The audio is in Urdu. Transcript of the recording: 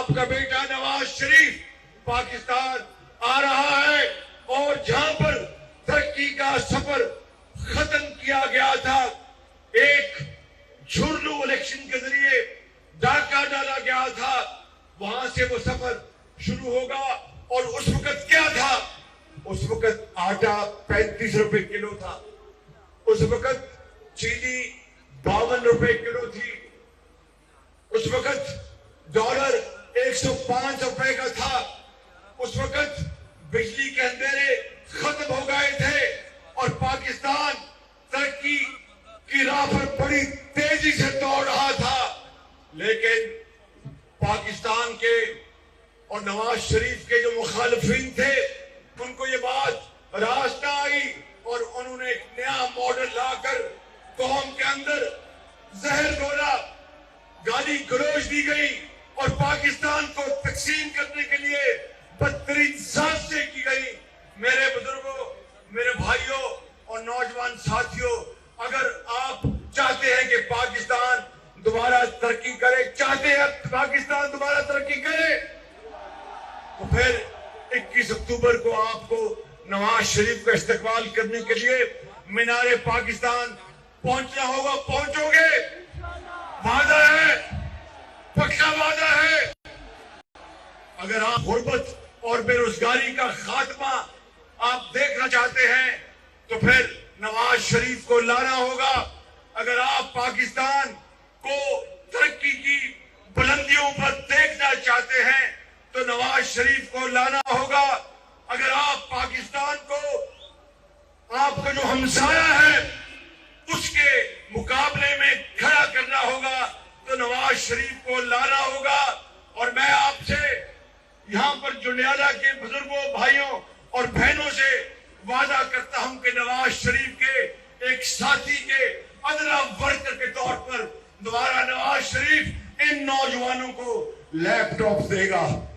آپ کا بیٹا نواز شریف پاکستان آ رہا ہے اور جہاں پر ترقی کا سفر ختم کیا گیا تھا، ایک جھرلو الیکشن کے ذریعے ڈاکہ ڈالا گیا تھا، وہاں سے وہ سفر شروع ہوگا۔ اور اس وقت کیا تھا؟ اس وقت آٹا 35 روپے کلو تھا، اس وقت چینی 52 روپے کلو تھی، اس وقت ڈالر 105 روپے کا تھا، اس وقت بجلی کے اندھیرے ختم ہو گئے تھے اور پاکستان ترقی کی راہ پر بڑی تیزی سے دوڑ رہا تھا۔ لیکن پاکستان کے اور نواز شریف کے جو مخالفین تھے ان کو یہ بات راست نہ آئی اور انہوں نے ایک نیا ماڈل لا کر قوم کے اندر زہر گھولا، گالی گلوچ دی گئی اور پاکستان کو تقسیم کرنے کے لیے بدترین سازشیں کی گئی۔ میرے بزرگوں، میرے بھائیوں اور نوجوان ساتھیوں، اگر آپ چاہتے ہیں کہ پاکستان دوبارہ ترقی کرے، چاہتے ہیں پاکستان دوبارہ ترقی کرے، تو پھر 21 اکتوبر کو آپ کو نواز شریف کا استقبال کرنے کے لیے مینار پاکستان پہنچنا ہوگا۔ پہنچو گے؟ وعدہ ہے، پکا وعدہ ہے۔ اگر آپ غربت اور بے روزگاری کا خاتمہ آپ دیکھنا چاہتے ہیں تو پھر نواز شریف کو لانا ہوگا۔ اگر آپ پاکستان کو ترقی کی بلندیوں پر دیکھنا چاہتے ہیں تو نواز شریف کو لانا ہوگا۔ اگر آپ پاکستان کو آپ کا جو ہمسایہ ہے اس کے مقابلے میں کھڑا کرنا ہوگا تو نواز شریف کو لانا ہوگا۔ اور میں آپ سے یہاں پر جنڈیالہ کے بزرگوں، بھائیوں اور بہنوں سے وعدہ کرتا ہوں کہ نواز شریف کے ایک ساتھی کے ادنا ورکر کے طور پر دوبارہ نواز شریف ان نوجوانوں کو لیپ ٹاپ دے گا۔